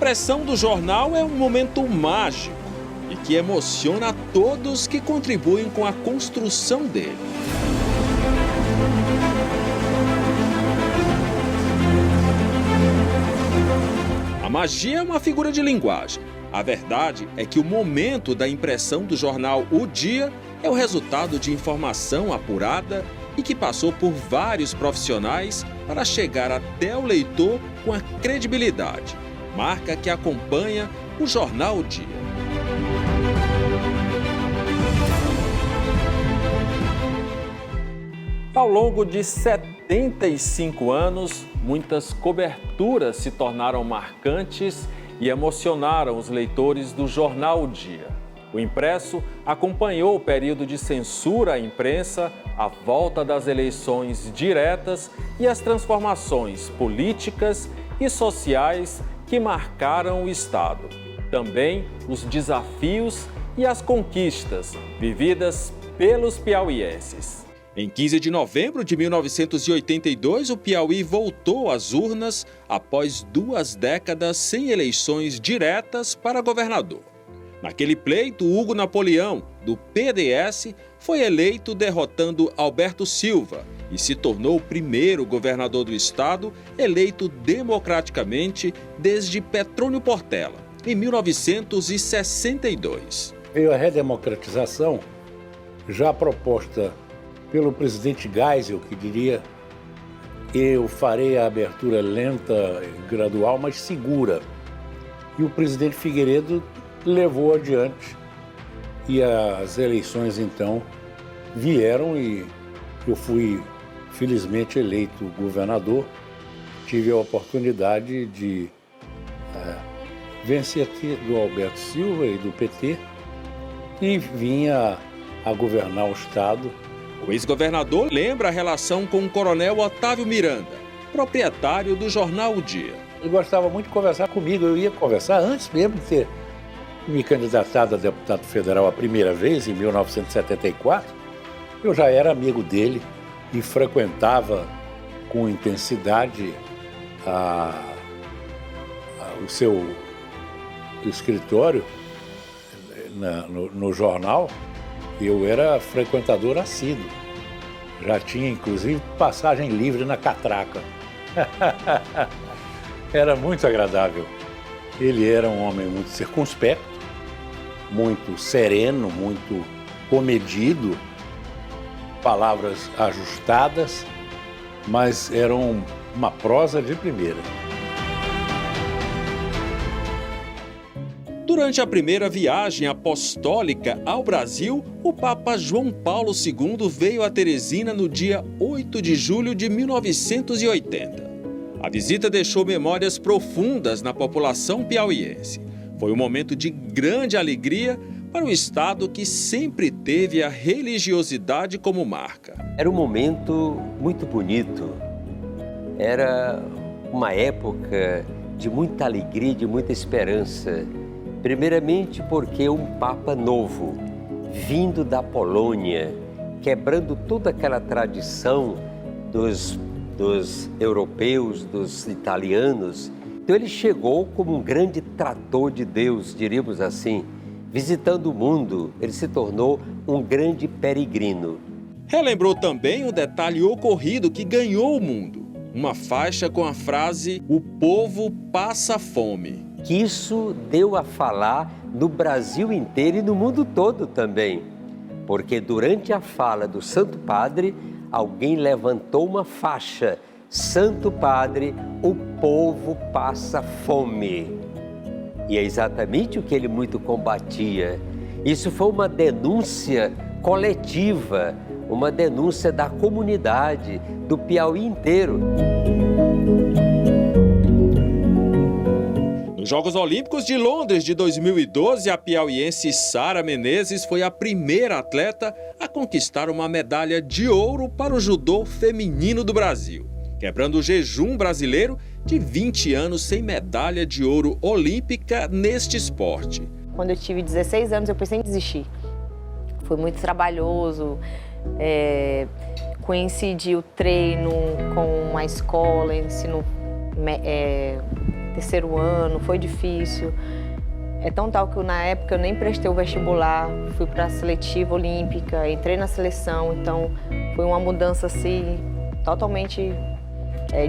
impressão do jornal é um momento mágico e que emociona a todos que contribuem com a construção dele. A magia é uma figura de linguagem. A verdade é que o momento da impressão do jornal O Dia é o resultado de informação apurada e que passou por vários profissionais para chegar até o leitor com a credibilidade, marca que acompanha o jornal O Dia. Ao longo de 75 anos, muitas coberturas se tornaram marcantes e emocionaram os leitores do jornal O Dia. O impresso acompanhou o período de censura à imprensa, a volta das eleições diretas e as transformações políticas e sociais que marcaram o Estado. Também os desafios e as conquistas vividas pelos piauienses. Em 15 de novembro de 1982, o Piauí voltou às urnas após 2 décadas sem eleições diretas para governador. Naquele pleito, Hugo Napoleão, do PDS, foi eleito derrotando Alberto Silva e se tornou o primeiro governador do estado eleito democraticamente desde Petrônio Portela, em 1962. Veio a redemocratização, já proposta pelo presidente Geisel, que diria: eu farei a abertura lenta, gradual, mas segura. E o presidente Figueiredo levou adiante. E as eleições, então, vieram e eu fui, felizmente, eleito governador. Tive a oportunidade de vencer do Alberto Silva e do PT e vinha a governar o estado. O ex-governador lembra a relação com o coronel Otávio Miranda, proprietário do jornal O Dia. Ele gostava muito de conversar comigo, eu ia conversar antes mesmo de ter me candidatado a deputado federal a primeira vez, em 1974. Eu já era amigo dele e frequentava com intensidade o seu escritório no jornal. Eu era frequentador assíduo. Já tinha, inclusive, passagem livre na catraca. Era muito agradável. Ele era um homem muito circunspecto, muito sereno, muito comedido, palavras ajustadas, mas eram uma prosa de primeira. Durante a primeira viagem apostólica ao Brasil, o Papa João Paulo II veio a Teresina no dia 8 de julho de 1980. A visita deixou memórias profundas na população piauiense. Foi um momento de grande alegria para o estado que sempre teve a religiosidade como marca. Era um momento muito bonito. Era uma época de muita alegria, de muita esperança. Primeiramente porque um Papa novo, vindo da Polônia, quebrando toda aquela tradição dos europeus, dos italianos. Então ele chegou como um grande trator de Deus, diríamos assim. Visitando o mundo, ele se tornou um grande peregrino. Relembrou também um detalhe ocorrido que ganhou o mundo. Uma faixa com a frase "O povo passa fome". Que isso deu a falar no Brasil inteiro e no mundo todo também. Porque durante a fala do Santo Padre, alguém levantou uma faixa: Santo Padre, o povo passa fome. E é exatamente o que ele muito combatia. Isso foi uma denúncia coletiva, uma denúncia da comunidade, do Piauí inteiro. Nos Jogos Olímpicos de Londres de 2012, a piauiense Sara Menezes foi a primeira atleta a conquistar uma medalha de ouro para o judô feminino do Brasil, quebrando o jejum brasileiro de 20 anos sem medalha de ouro olímpica neste esporte. Quando eu tive 16 anos, eu pensei em desistir. Foi muito trabalhoso, coincidiu o treino com a escola, ensino terceiro ano, foi difícil. É tão tal que na época eu nem prestei o vestibular, fui para a seletiva olímpica, entrei na seleção, então foi uma mudança assim totalmente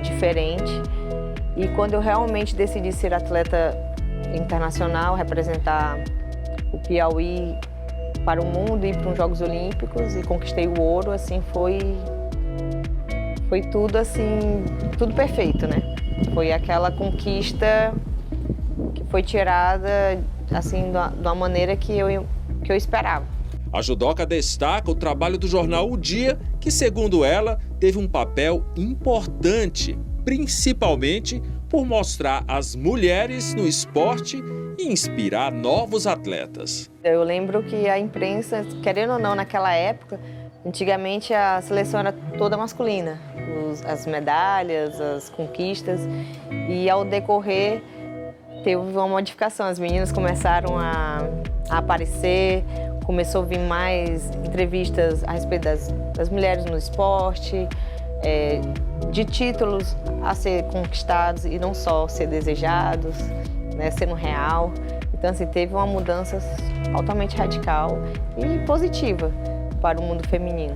diferente. E quando eu realmente decidi ser atleta internacional, representar o Piauí para o mundo e para os Jogos Olímpicos e conquistei o ouro, assim, foi tudo assim, tudo perfeito, né? Foi aquela conquista que foi tirada assim de uma maneira que eu esperava. A judoca destaca o trabalho do jornal O Dia, que, segundo ela, teve um papel importante, principalmente por mostrar as mulheres no esporte e inspirar novos atletas. Eu lembro que a imprensa, querendo ou não, naquela época, antigamente a seleção era toda masculina, as medalhas, as conquistas, e ao decorrer teve uma modificação, as meninas começaram a aparecer, começou a vir mais entrevistas a respeito das mulheres no esporte, de títulos a ser conquistados e não só ser desejados, né, sendo real. Então, assim, teve uma mudança altamente radical e positiva para o mundo feminino.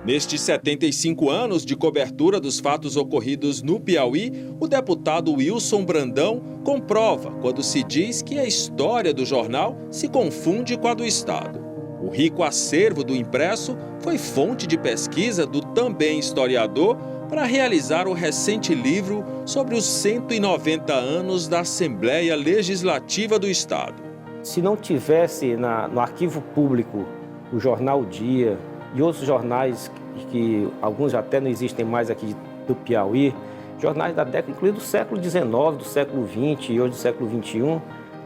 Nestes 75 anos de cobertura dos fatos ocorridos no Piauí, o deputado Wilson Brandão comprova quando se diz que a história do jornal se confunde com a do Estado. O rico acervo do impresso foi fonte de pesquisa do também historiador para realizar o recente livro sobre os 190 anos da Assembleia Legislativa do Estado. Se não tivesse no arquivo público o jornal O Dia e outros jornais que alguns até não existem mais aqui do Piauí, jornais da década, incluindo do século XIX, do século XX e hoje do século XXI,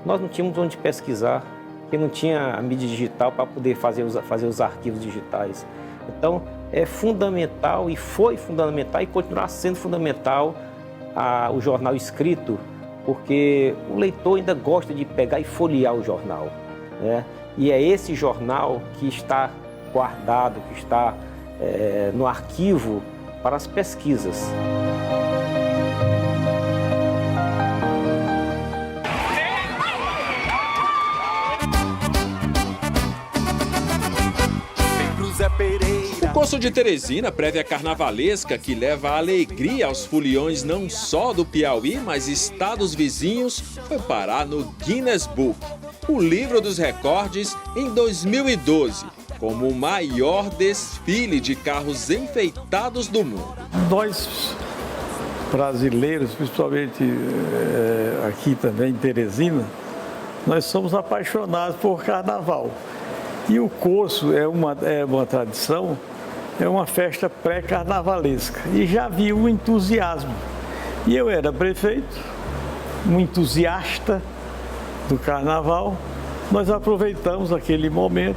nós não tínhamos onde pesquisar, porque não tinha a mídia digital para poder fazer os arquivos digitais. Então, é fundamental e foi fundamental e continuará sendo fundamental o jornal escrito, porque o leitor ainda gosta de pegar e folhear o jornal, né? E é esse jornal que está guardado, que está no arquivo para as pesquisas. O Corso de Teresina, prévia carnavalesca que leva alegria aos foliões não só do Piauí, mas estados vizinhos, foi parar no Guinness Book, o livro dos recordes, em 2012, como o maior desfile de carros enfeitados do mundo. Nós, brasileiros, principalmente aqui também em Teresina, nós somos apaixonados por carnaval. E o Corso é uma tradição, é uma festa pré-carnavalesca. E já havia um entusiasmo. E eu era prefeito, um entusiasta do carnaval. Nós aproveitamos aquele momento,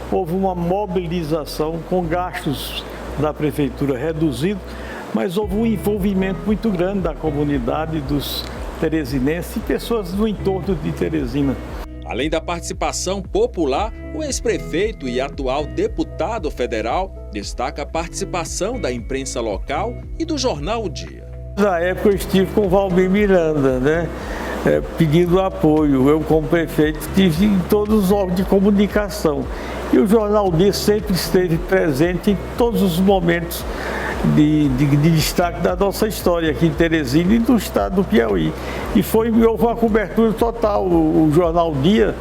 houve uma mobilização com gastos da prefeitura reduzidos, mas houve um envolvimento muito grande da comunidade, dos teresinenses e pessoas do entorno de Teresina. Além da participação popular, o ex-prefeito e atual deputado federal destaca a participação da imprensa local e do jornal O Dia. Na época eu estive com o Valmir Miranda, né, pedindo apoio. Eu, como prefeito, estive em todos os órgãos de comunicação. E o jornal O Dia sempre esteve presente em todos os momentos de destaque da nossa história aqui em Teresina e do estado do Piauí. E houve uma cobertura total. O jornal O Dia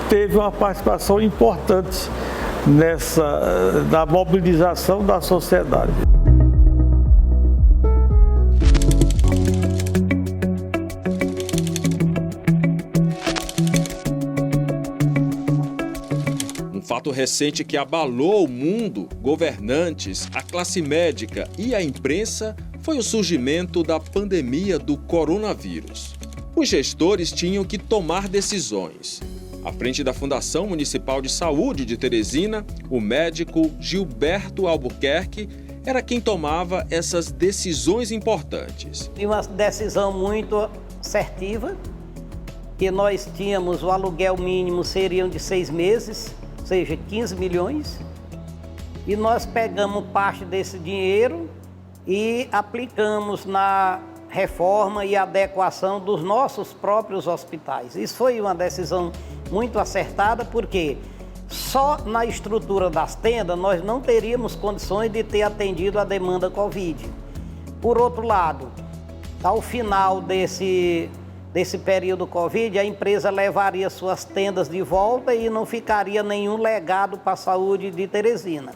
teve uma participação importante na mobilização da sociedade. Fato recente que abalou o mundo, governantes, a classe médica e a imprensa foi o surgimento da pandemia do coronavírus. Os gestores tinham que tomar decisões. À frente da Fundação Municipal de Saúde de Teresina, o médico Gilberto Albuquerque era quem tomava essas decisões importantes. E uma decisão muito assertiva, que nós tínhamos o aluguel mínimo seriam de 6 meses, ou seja, 15 milhões, e nós pegamos parte desse dinheiro e aplicamos na reforma e adequação dos nossos próprios hospitais. Isso foi uma decisão muito acertada, porque só na estrutura das tendas nós não teríamos condições de ter atendido a demanda Covid. Por outro lado, ao final desse período Covid, a empresa levaria suas tendas de volta e não ficaria nenhum legado para a saúde de Teresina.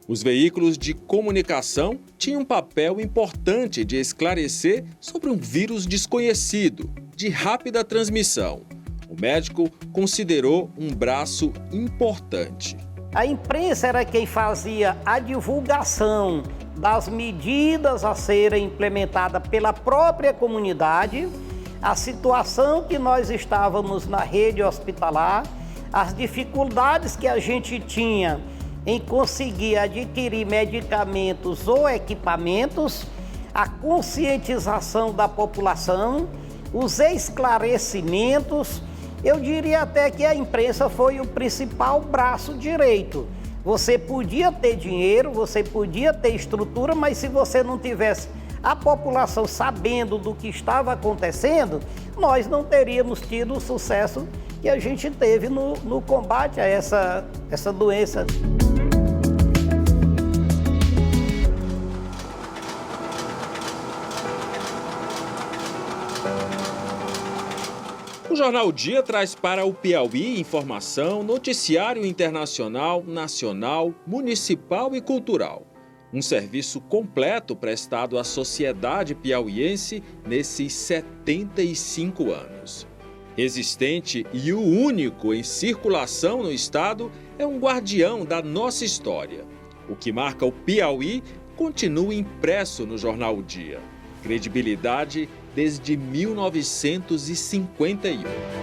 Os veículos de comunicação tinham um papel importante de esclarecer sobre um vírus desconhecido, de rápida transmissão. O médico considerou um braço importante. A imprensa era quem fazia a divulgação das medidas a serem implementadas pela própria comunidade, a situação que nós estávamos na rede hospitalar, as dificuldades que a gente tinha em conseguir adquirir medicamentos ou equipamentos, a conscientização da população, os esclarecimentos. Eu diria até que a imprensa foi o principal braço direito. Você podia ter dinheiro, você podia ter estrutura, mas se você não tivesse a população sabendo do que estava acontecendo, nós não teríamos tido o sucesso que a gente teve no combate a essa doença. O Jornal Dia traz para o Piauí informação, noticiário internacional, nacional, municipal e cultural. Um serviço completo prestado à sociedade piauiense nesses 75 anos. Existente e o único em circulação no estado, é um guardião da nossa história. O que marca o Piauí continua impresso no Jornal Dia. Credibilidade desde 1951.